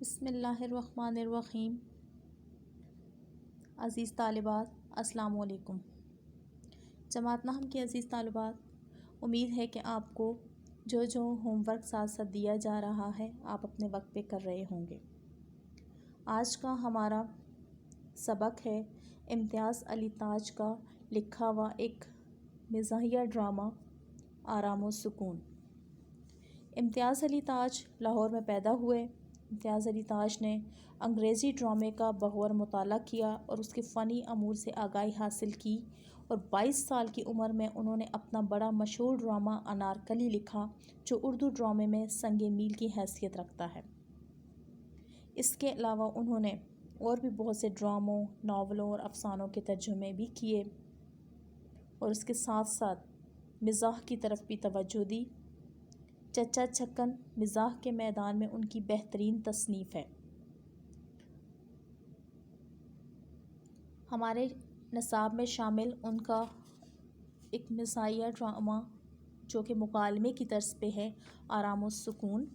بسم اللہ الرحمن الرحیم۔ عزیز طالبات السلام علیکم۔ جماعت نحو کے عزیز طالبات، امید ہے کہ آپ کو جو ہوم ورک ساتھ ساتھ دیا جا رہا ہے آپ اپنے وقت پہ کر رہے ہوں گے۔ آج کا ہمارا سبق ہے امتیاز علی تاج کا لکھا ہوا ایک مزاحیہ ڈرامہ آرام و سکون۔ امتیاز علی تاج لاہور میں پیدا ہوئے۔ امتیاز علی تاج نے انگریزی ڈرامے کا بغور مطالعہ کیا اور اس کے فنی امور سے آگاہی حاصل کی، اور 22 سال کی عمر میں انہوں نے اپنا بڑا مشہور ڈرامہ انارکلی لکھا، جو اردو ڈرامے میں سنگ میل کی حیثیت رکھتا ہے۔ اس کے علاوہ انہوں نے اور بھی بہت سے ڈراموں، ناولوں اور افسانوں کے ترجمے بھی کیے، اور اس کے ساتھ ساتھ مزاح کی طرف بھی توجہ دی۔ چچا چھکن مزاح کے میدان میں ان کی بہترین تصنیف ہے۔ ہمارے نصاب میں شامل ان کا ایک مزاحیہ ڈرامہ جو کہ مکالمے کی طرز پہ ہے، آرام و سکون۔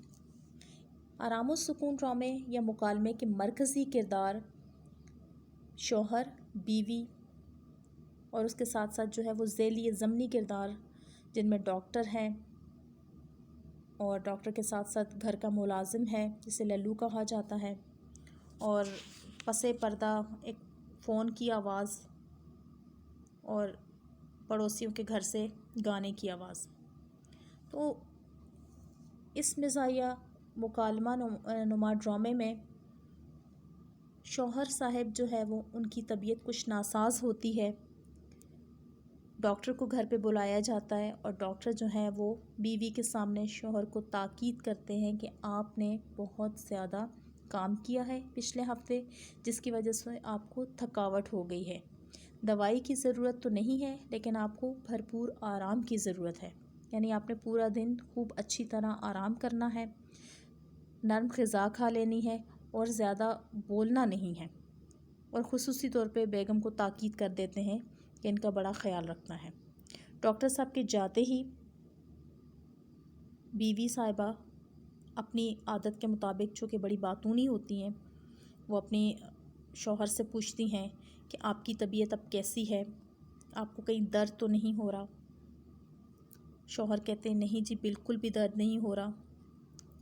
آرام و سکون ڈرامے یا مکالمے کے مرکزی کردار شوہر، بیوی اور اس کے ساتھ ساتھ جو ہے وہ ذیلی ضمنی کردار، جن میں ڈاکٹر ہیں اور ڈاکٹر کے ساتھ ساتھ گھر کا ملازم ہے جسے للو کہا جاتا ہے، اور پس پردہ ایک فون کی آواز اور پڑوسیوں کے گھر سے گانے کی آواز۔ تو اس مزاحیہ مکالمہ نما ڈرامے میں شوہر صاحب جو ہے وہ ان کی طبیعت کچھ ناساز ہوتی ہے، ڈاکٹر کو گھر پہ بلایا جاتا ہے، اور ڈاکٹر جو ہے وہ بیوی کے سامنے شوہر کو تاکید کرتے ہیں کہ آپ نے بہت زیادہ کام کیا ہے پچھلے ہفتے، جس کی وجہ سے آپ کو تھکاوٹ ہو گئی ہے۔ دوائی کی ضرورت تو نہیں ہے، لیکن آپ کو بھرپور آرام کی ضرورت ہے، یعنی آپ نے پورا دن خوب اچھی طرح آرام کرنا ہے، نرم غذا کھا لینی ہے اور زیادہ بولنا نہیں ہے، اور خصوصی طور پہ بیگم کو تاکید کر دیتے ہیں کہ ان کا بڑا خیال رکھنا ہے۔ ڈاکٹر صاحب کے جاتے ہی بیوی صاحبہ اپنی عادت کے مطابق، جو کہ بڑی باتونی ہوتی ہیں، وہ اپنی شوہر سے پوچھتی ہیں کہ آپ کی طبیعت اب کیسی ہے، آپ کو کہیں درد تو نہیں ہو رہا؟ شوہر کہتے ہیں نہیں جی بالکل بھی درد نہیں ہو رہا،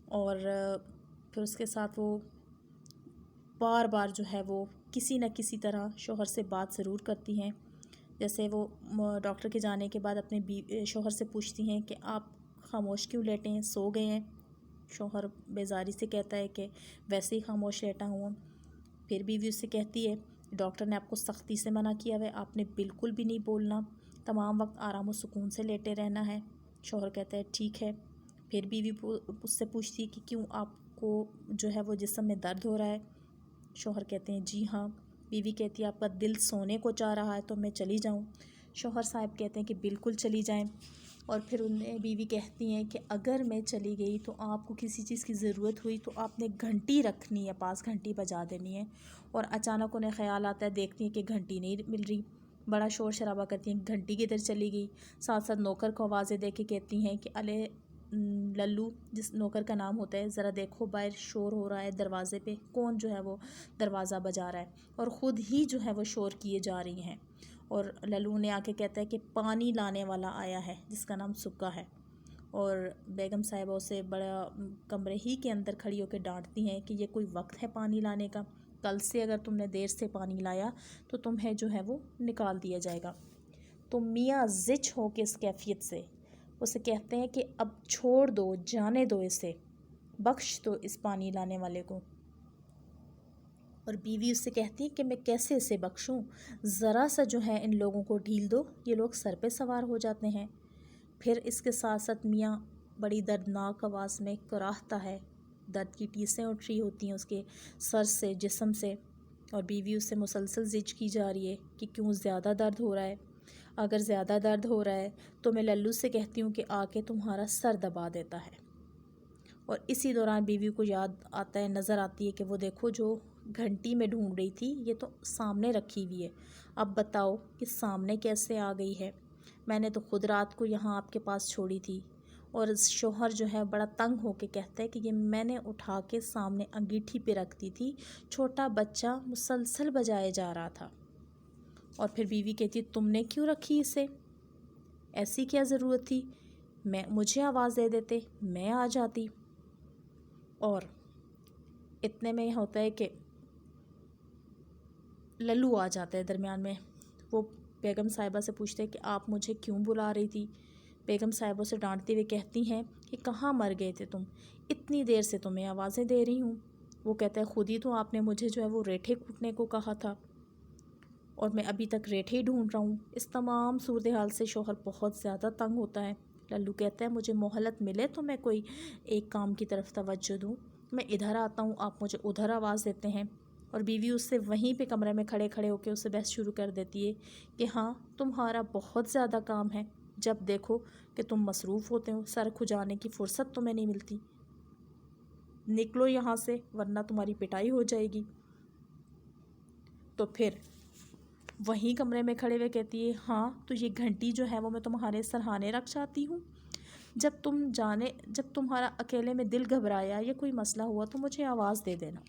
اور پھر اس کے ساتھ وہ بار بار جو ہے وہ کسی نہ کسی طرح شوہر سے بات ضرور کرتی ہیں۔ جیسے وہ ڈاکٹر کے جانے کے بعد اپنے شوہر سے پوچھتی ہیں کہ آپ خاموش کیوں لیٹے ہیں، سو گئے ہیں؟ شوہر بیزاری سے کہتا ہے کہ ویسے ہی خاموش لیٹا ہوں۔ پھر بیوی اس سے کہتی ہے ڈاکٹر نے آپ کو سختی سے منع کیا ہے، آپ نے بالکل بھی نہیں بولنا، تمام وقت آرام و سکون سے لیٹے رہنا ہے۔ شوہر کہتا ہے ٹھیک ہے۔ پھر بیوی اس سے پوچھتی ہے کہ کیوں آپ کو جو ہے وہ جسم میں درد ہو رہا ہے؟ شوہر کہتے ہیں جی ہاں۔ بیوی کہتی ہے آپ کا دل سونے کو چاہ رہا ہے تو میں چلی جاؤں؟ شوہر صاحب کہتے ہیں کہ بالکل چلی جائیں، اور پھر انہیں بیوی کہتی ہیں کہ اگر میں چلی گئی تو آپ کو کسی چیز کی ضرورت ہوئی تو آپ نے گھنٹی رکھنی ہے، پاس گھنٹی بجا دینی ہے۔ اور اچانک انہیں خیال آتا ہے، دیکھتی ہیں کہ گھنٹی نہیں مل رہی، بڑا شور شرابہ کرتی ہیں گھنٹی کدھر چلی گئی۔ ساتھ ساتھ نوکر کو آوازیں دے کے کہتی ہیں کہ الے للو، جس نوکر کا نام ہوتا ہے، ذرا دیکھو باہر شور ہو رہا ہے دروازے پہ، کون جو ہے وہ دروازہ بجا رہا ہے؟ اور خود ہی جو ہے وہ شور کیے جا رہی ہیں، اور للو نے آ کے کہتا ہے کہ پانی لانے والا آیا ہے جس کا نام سکا ہے، اور بیگم صاحبہ اسے بڑا کمرے ہی کے اندر کھڑی ہو کے ڈانٹتی ہیں کہ یہ کوئی وقت ہے پانی لانے کا؟ کل سے اگر تم نے دیر سے پانی لایا تو تمہیں جو ہے وہ نکال دیا جائے گا۔ تو میاں زچ ہو کے اس کیفیت سے اسے کہتے ہیں کہ اب چھوڑ دو، جانے دو اسے، بخش دو اس پانی لانے والے کو۔ اور بیوی اس سے کہتی ہے کہ میں کیسے اسے بخشوں، ذرا سا جو ہے ان لوگوں کو ڈھیل دو، یہ لوگ سر پہ سوار ہو جاتے ہیں۔ پھر اس کے ساتھ ساتھ میاں بڑی دردناک آواز میں کراہتا ہے، درد کی ٹیسیں اٹھ رہی ہوتی ہیں اس کے سر سے، جسم سے، اور بیوی اس سے مسلسل زج کی جا رہی ہے کہ کیوں زیادہ درد ہو رہا ہے؟ اگر زیادہ درد ہو رہا ہے تو میں للو سے کہتی ہوں کہ آ کے تمہارا سر دبا دیتا ہے۔ اور اسی دوران بیوی کو یاد آتا ہے، نظر آتی ہے کہ وہ دیکھو جو گھنٹی میں ڈھونڈ رہی تھی یہ تو سامنے رکھی ہوئی ہے، اب بتاؤ کہ سامنے کیسے آ گئی ہے؟ میں نے تو خود رات کو یہاں آپ کے پاس چھوڑی تھی، اور شوہر جو ہے بڑا تنگ ہو کے کہتا ہے کہ یہ میں نے اٹھا کے سامنے انگیٹھی پہ رکھ دی تھی، چھوٹا بچہ مسلسل بجائے جا رہا تھا۔ اور پھر بیوی کہتی ہے تم نے کیوں رکھی اسے، ایسی کیا ضرورت تھی، مجھے آواز دے دیتے، میں آ جاتی۔ اور اتنے میں یہ ہوتا ہے کہ للو آ جاتا ہے درمیان میں۔ وہ بیگم صاحبہ سے پوچھتے ہیں کہ آپ مجھے کیوں بلا رہی تھی؟ بیگم صاحبہ سے ڈانٹتے ہوئے کہتی ہیں کہ کہاں مر گئے تھے تم، اتنی دیر سے تمہیں آوازیں دے رہی ہوں۔ وہ کہتا ہے خود ہی تو آپ نے مجھے جو ہے وہ ریٹھے کوٹنے کو کہا تھا، اور میں ابھی تک ریٹھے ہی ڈھونڈ رہا ہوں۔ اس تمام صورتحال سے شوہر بہت زیادہ تنگ ہوتا ہے۔ للو کہتا ہے مجھے مہلت ملے تو میں کوئی ایک کام کی طرف توجہ دوں، میں ادھر آتا ہوں، آپ مجھے ادھر آواز دیتے ہیں۔ اور بیوی اس سے وہیں پہ کمرے میں کھڑے کھڑے ہو کے اس سے بحث شروع کر دیتی ہے کہ ہاں تمہارا بہت زیادہ کام ہے، جب دیکھو کہ تم مصروف ہوتے ہو، سر کھجانے کی فرصت تمہیں نہیں ملتی، نکلو یہاں سے ورنہ تمہاری پٹائی ہو جائے گی۔ تو پھر وہیں کمرے میں کھڑے ہوئے کہتی ہے ہاں تو یہ گھنٹی جو ہے وہ میں تمہارے سرہانے رکھ جاتی ہوں، جب تمہارا اکیلے میں دل گھبرایا یا کوئی مسئلہ ہوا تو مجھے آواز دے دینا۔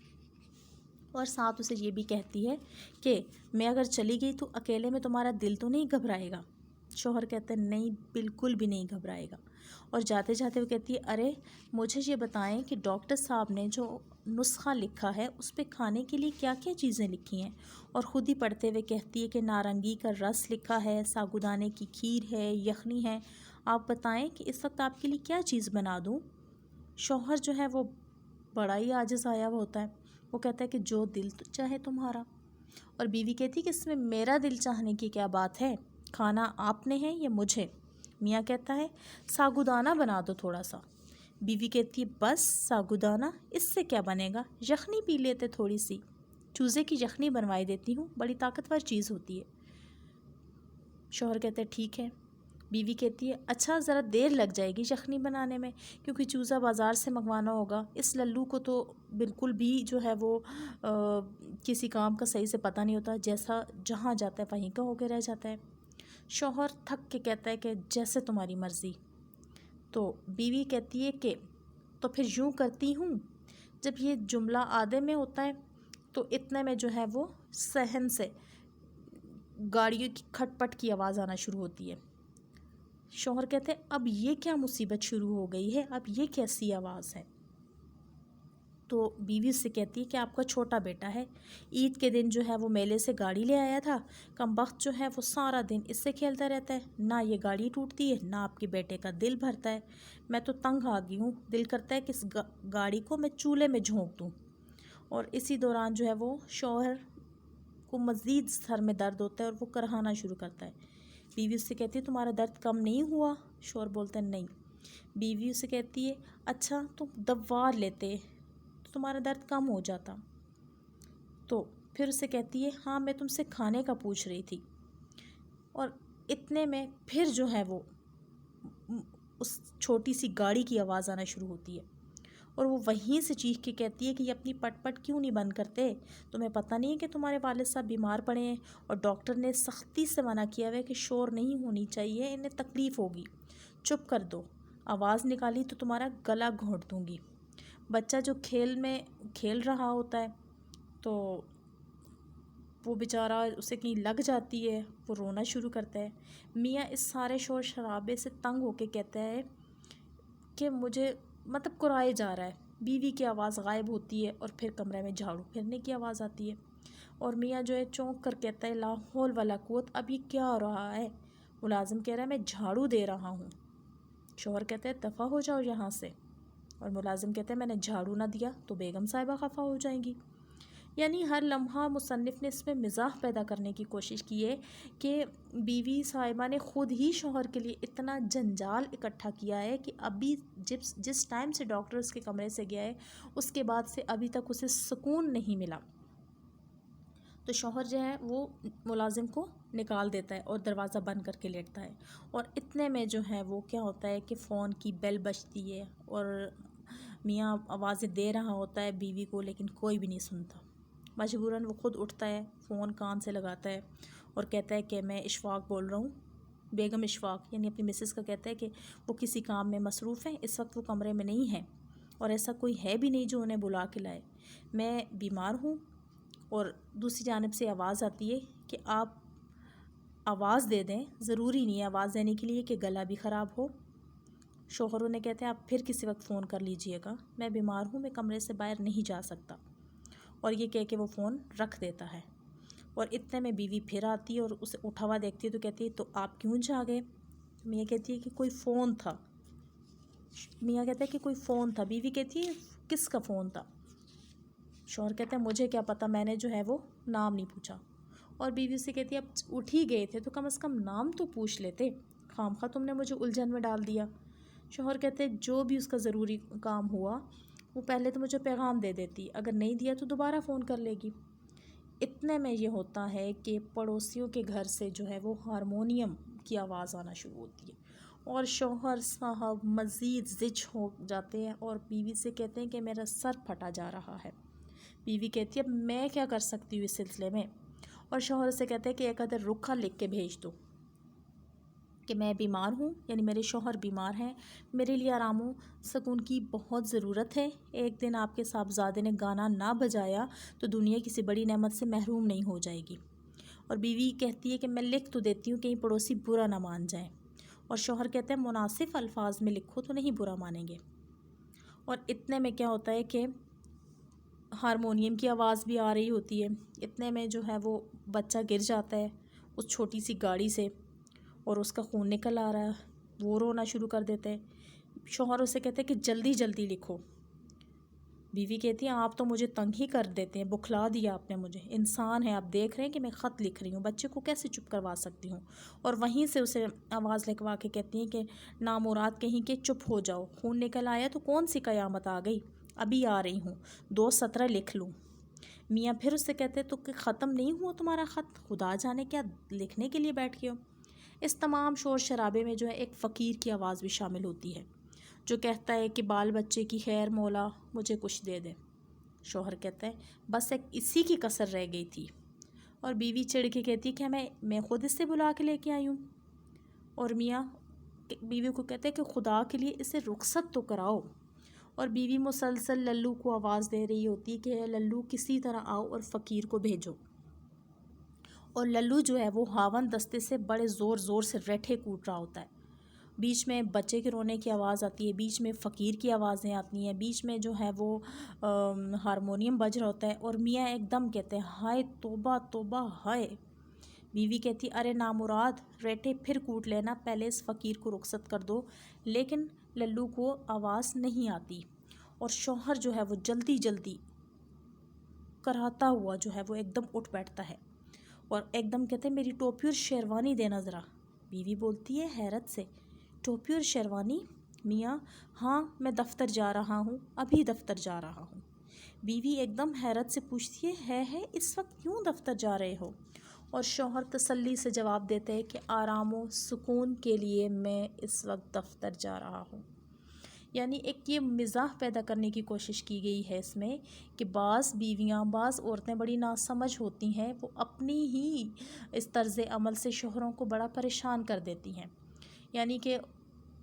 اور ساتھ اسے یہ بھی کہتی ہے کہ میں اگر چلی گئی تو اکیلے میں تمہارا دل تو نہیں گھبرائے گا؟ شوہر کہتے ہیں نہیں، بالکل بھی نہیں گھبرائے گا۔ اور جاتے جاتے وہ کہتی ہے ارے مجھے یہ بتائیں کہ ڈاکٹر صاحب نے جو نسخہ لکھا ہے اس پہ کھانے کے لیے کیا کیا چیزیں لکھی ہیں؟ اور خود ہی پڑھتے ہوئے کہتی ہے کہ نارنگی کا رس لکھا ہے، ساگودانے کی کھیر ہے، یخنی ہے، آپ بتائیں کہ اس وقت آپ کے لیے کیا چیز بنا دوں؟ شوہر جو ہے وہ بڑا ہی عاجز آیا ہوا ہوتا ہے، وہ کہتا ہے کہ جو دل چاہے تمہارا۔ اور بیوی کہتی ہے کہ اس میں میرا دل چاہنے کی کیا بات ہے، کھانا آپ نے ہے یا مجھے؟ میاں کہتا ہے ساگودانہ بنا دو تھوڑا سا۔ بیوی کہتی ہے بس ساگودانہ، اس سے کیا بنے گا، یخنی پی لیتے تھوڑی سی، چوزے کی یخنی بنوائی دیتی ہوں، بڑی طاقتور چیز ہوتی ہے۔ شوہر کہتے ہیں ٹھیک ہے۔ بیوی کہتی ہے اچھا ذرا دیر لگ جائے گی یخنی بنانے میں، کیونکہ چوزہ بازار سے منگوانا ہوگا، اس للو کو تو بالکل بھی جو ہے وہ کسی کام کا صحیح سے پتہ نہیں ہوتا، جیسا جہاں جاتا ہے وہیں کا ہو کے رہ جاتا ہے۔ شوہر تھک کے کہتا ہے کہ جیسے تمہاری مرضی۔ تو بیوی کہتی ہے کہ تو پھر یوں کرتی ہوں۔ جب یہ جملہ آدھے میں ہوتا ہے تو اتنے میں جو ہے وہ صحن سے گاڑیوں کی کھٹ پٹ کی آواز آنا شروع ہوتی ہے۔ شوہر کہتے ہیں اب یہ کیا مصیبت شروع ہو گئی ہے، اب یہ کیسی آواز ہے؟ تو بیوی اس سے کہتی ہے کہ آپ کا چھوٹا بیٹا ہے، عید کے دن جو ہے وہ میلے سے گاڑی لے آیا تھا، کم بخت جو ہے وہ سارا دن اس سے کھیلتا رہتا ہے، نہ یہ گاڑی ٹوٹتی ہے نہ آپ کے بیٹے کا دل بھرتا ہے، میں تو تنگ آ گئی ہوں، دل کرتا ہے کہ اس گاڑی کو میں چولہے میں جھونک دوں۔ اور اسی دوران جو ہے وہ شوہر کو مزید سر میں درد ہوتا ہے اور وہ کرہانا شروع کرتا ہے۔ بیوی اس سے کہتی ہے تمہارا درد کم نہیں ہوا؟ شوہر بولتا ہے نہیں۔ بیوی اسے کہتی ہے اچھا تم دوار لیتے تو تمہارا درد کم ہو جاتا۔ تو پھر اسے کہتی ہے ہاں میں تم سے کھانے کا پوچھ رہی تھی۔ اور اتنے میں پھر جو ہے وہ اس چھوٹی سی گاڑی کی آواز آنا شروع ہوتی ہے، اور وہ وہیں سے چیخ کے کہتی ہے کہ یہ اپنی پٹ پٹ کیوں نہیں بند کرتے، تمہیں پتہ نہیں ہے کہ تمہارے والد صاحب بیمار پڑے ہیں اور ڈاکٹر نے سختی سے منع کیا ہوا ہے کہ شور نہیں ہونی چاہیے، انہیں تکلیف ہوگی، چپ کر دو، آواز نکالی تو تمہارا گلا گھونٹ دوں گی۔ بچہ جو کھیل رہا ہوتا ہے تو وہ بیچارہ اسے کہیں لگ جاتی ہے، وہ رونا شروع کرتا ہے۔ میاں اس سارے شور شرابے سے تنگ ہو کے کہتا ہے کہ مجھے مطلب کرائے جا رہا ہے۔ بیوی کی آواز غائب ہوتی ہے اور پھر کمرے میں جھاڑو پھرنے کی آواز آتی ہے، اور میاں جو ہے چونک کر کہتا ہے لا حول ولا قوت، اب یہ کیا ہو رہا ہے؟ ملازم کہہ رہا ہے میں جھاڑو دے رہا ہوں۔ شوہر کہتا ہے دفع ہو جاؤ یہاں سے، اور ملازم کہتا ہے میں نے جھاڑو نہ دیا تو بیگم صاحبہ خفا ہو جائیں گی۔ یعنی ہر لمحہ مصنف نے اس میں مزاح پیدا کرنے کی کوشش کی ہے کہ بیوی صاحبہ نے خود ہی شوہر کے لیے اتنا جنجال اکٹھا کیا ہے کہ ابھی جس ٹائم سے ڈاکٹر اس کے کمرے سے گیا ہے اس کے بعد سے ابھی تک اسے سکون نہیں ملا۔ تو شوہر جو ہے وہ ملازم کو نکال دیتا ہے اور دروازہ بند کر کے لیٹتا ہے، اور اتنے میں جو ہے وہ کیا ہوتا ہے کہ فون کی بیل بجتی ہے، اور میاں آوازیں دے رہا ہوتا ہے بیوی کو لیکن کوئی بھی نہیں سنتا۔ مجبوراً وہ خود اٹھتا ہے، فون کان سے لگاتا ہے اور کہتا ہے کہ میں اشفاق بول رہا ہوں، بیگم اشفاق یعنی اپنی مسز کا کہتا ہے کہ وہ کسی کام میں مصروف ہیں، اس وقت وہ کمرے میں نہیں ہیں اور ایسا کوئی ہے بھی نہیں جو انہیں بلا کے لائے، میں بیمار ہوں۔ اور دوسری جانب سے آواز آتی ہے کہ آپ آواز دے دیں، ضروری نہیں ہے آواز دینے کے لیے کہ گلا بھی خراب ہو۔ شوہر انہیں کہتے ہیں آپ پھر کسی وقت فون کر لیجئے گا، میں بیمار ہوں، میں کمرے سے باہر نہیں جا سکتا، اور یہ کہہ کے وہ فون رکھ دیتا ہے۔ اور اتنے میں بیوی پھر آتی ہے اور اسے اٹھا ہوا دیکھتی ہے تو کہتی ہے تو آپ کیوں جاگے؟ میاں کہتی ہے کہ کوئی فون تھا۔ میاں کہتا ہے کہ کوئی فون تھا، بیوی کہتی ہے کس کا فون تھا؟ شوہر کہتا ہے مجھے کیا پتہ، میں نے جو ہے وہ نام نہیں پوچھا۔ اور بیوی سے کہتی ہے اب اٹھ ہی گئے تھے تو کم از کم نام تو پوچھ لیتے، خام خواہ تم نے مجھے الجھن میں ڈال دیا۔ شوہر کہتے ہیں جو بھی اس کا ضروری کام ہوا وہ پہلے تو مجھے پیغام دے دیتی، اگر نہیں دیا تو دوبارہ فون کر لے گی۔ اتنے میں یہ ہوتا ہے کہ پڑوسیوں کے گھر سے جو ہے وہ ہارمونیم کی آواز آنا شروع ہوتی ہے، اور شوہر صاحب مزید زج ہو جاتے ہیں اور بیوی سے کہتے ہیں کہ میرا سر پھٹا جا رہا ہے۔ بیوی کہتی ہے اب میں کیا کر سکتی ہوں اس سلسلے میں، اور شوہر سے کہتے ہیں کہ ایک ادھر رکھا لکھ کے بھیج دو کہ میں بیمار ہوں، یعنی میرے شوہر بیمار ہیں، میرے لیے آرام و سکون کی بہت ضرورت ہے، ایک دن آپ کے صاحبزادے نے گانا نہ بجایا تو دنیا کسی بڑی نعمت سے محروم نہیں ہو جائے گی۔ اور بیوی کہتی ہے کہ میں لکھ تو دیتی ہوں کہیں پڑوسی برا نہ مان جائیں، اور شوہر کہتے ہیں مناسب الفاظ میں لکھو تو نہیں برا مانیں گے۔ اور اتنے میں کیا ہوتا ہے کہ ہارمونیم کی آواز بھی آ رہی ہوتی ہے، اتنے میں جو ہے وہ بچہ گر جاتا ہے اس چھوٹی سی گاڑی سے اور اس کا خون نکل آ رہا ہے، وہ رونا شروع کر دیتے ہیں۔ شوہر اسے کہتے ہیں کہ جلدی جلدی لکھو۔ بیوی کہتی ہے آپ تو مجھے تنگ ہی کر دیتے ہیں، بکھلا دیا آپ نے مجھے، انسان ہے آپ دیکھ رہے ہیں کہ میں خط لکھ رہی ہوں، بچے کو کیسے چپ کروا سکتی ہوں؟ اور وہیں سے اسے آواز لکھوا کے کہتی ہیں کہ نامراد کہیں کہ چپ ہو جاؤ، خون نکل آیا تو کون سی قیامت آ گئی، ابھی آ رہی ہوں، 2 سطریں لکھ لوں۔ میاں پھر اس سے کہتے تو کہ ختم نہیں ہوا تمہارا خط، خدا جانے کیا لکھنے کے لیے بیٹھ گئے ہو۔ اس تمام شور شرابے میں جو ہے ایک فقیر کی آواز بھی شامل ہوتی ہے جو کہتا ہے کہ بال بچے کی خیر مولا مجھے کچھ دے دے۔ شوہر کہتا ہے بس ایک اسی کی کسر رہ گئی تھی، اور بیوی چڑھ کے کہتی کہ میں خود اس سے بلا کے لے کے آئی ہوں۔ اور میاں بیوی کو کہتے ہیں کہ خدا کے لیے اسے رخصت تو کراؤ، اور بیوی مسلسل للو کو آواز دے رہی ہوتی کہ للو کسی طرح آؤ اور فقیر کو بھیجو، اور للو جو ہے وہ ہاون دستے سے بڑے زور زور سے ریٹھے کوٹ رہا ہوتا ہے، بیچ میں بچے کے رونے کی آواز آتی ہے، بیچ میں فقیر کی آوازیں آتی ہیں، بیچ میں جو ہے وہ ہارمونیم بج رہا ہوتا ہے، اور میاں ایک دم کہتے ہیں ہائے توبہ توبہ ہائے۔ بیوی کہتی ارے نامراد ریٹے پھر کوٹ لینا، پہلے اس فقیر کو رخصت کر دو، لیکن للو کو آواز نہیں آتی، اور شوہر جو ہے وہ جلدی جلدی کراتا ہوا جو ہے وہ ایک دم اٹھ بیٹھتا ہے اور ایک دم کہتے ہیں میری ٹوپی اور شیروانی دینا ذرا۔ بیوی بولتی ہے حیرت سے ٹوپی اور شیروانی؟ میاں ہاں میں دفتر جا رہا ہوں، ابھی دفتر جا رہا ہوں۔ بیوی ایک دم حیرت سے پوچھتی ہے اس وقت کیوں دفتر جا رہے ہو؟ اور شوہر تسلی سے جواب دیتے ہیں کہ آرام و سکون کے لیے میں اس وقت دفتر جا رہا ہوں۔ یعنی ایک یہ مزاح پیدا کرنے کی کوشش کی گئی ہے اس میں کہ بعض بیویاں، بعض عورتیں بڑی ناسمجھ ہوتی ہیں، وہ اپنی ہی اس طرز عمل سے شوہروں کو بڑا پریشان کر دیتی ہیں۔ یعنی کہ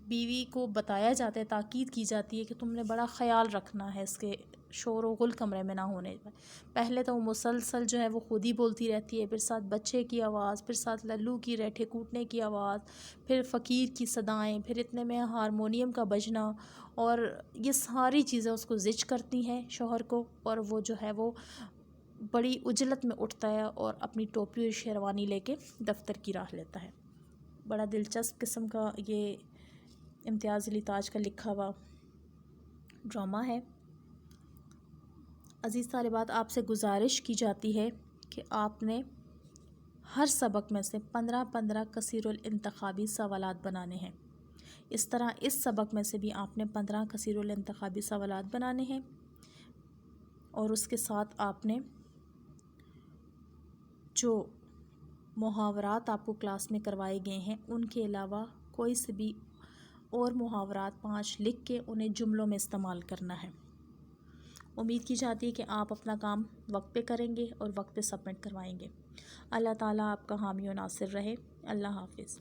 بیوی کو بتایا جاتا ہے، تاکید کی جاتی ہے کہ تم نے بڑا خیال رکھنا ہے اس کے شور و غل کمرے میں نہ ہونے پر۔ پہلے تو وہ مسلسل جو ہے وہ خود ہی بولتی رہتی ہے، پھر ساتھ بچے کی آواز، پھر ساتھ للو کی ریٹھے کوٹنے کی آواز، پھر فقیر کی صدائیں، پھر اتنے میں ہارمونیم کا بجنا، اور یہ ساری چیزیں اس کو زج کرتی ہیں شوہر کو، اور وہ جو ہے وہ بڑی عجلت میں اٹھتا ہے اور اپنی ٹوپی اور شیروانی لے کے دفتر کی راہ لیتا ہے۔ بڑا دلچسپ قسم کا یہ امتیاز علی تاج کا لکھا ہوا ڈرامہ ہے۔ عزیز طالبات، آپ سے گزارش کی جاتی ہے کہ آپ نے ہر سبق میں سے 15 کثیر الانتخابی سوالات بنانے ہیں۔ اس طرح اس سبق میں سے بھی آپ نے 15 کثیر الانتخابی سوالات بنانے ہیں، اور اس کے ساتھ آپ نے جو محاورات آپ کو کلاس میں کروائے گئے ہیں ان کے علاوہ کوئی سے بھی اور محاورات 5 لکھ کے انہیں جملوں میں استعمال کرنا ہے۔ امید کی جاتی ہے کہ آپ اپنا کام وقت پہ کریں گے اور وقت پہ سبمٹ کروائیں گے۔ اللہ تعالیٰ آپ کا حامی و ناصر رہے۔ اللہ حافظ۔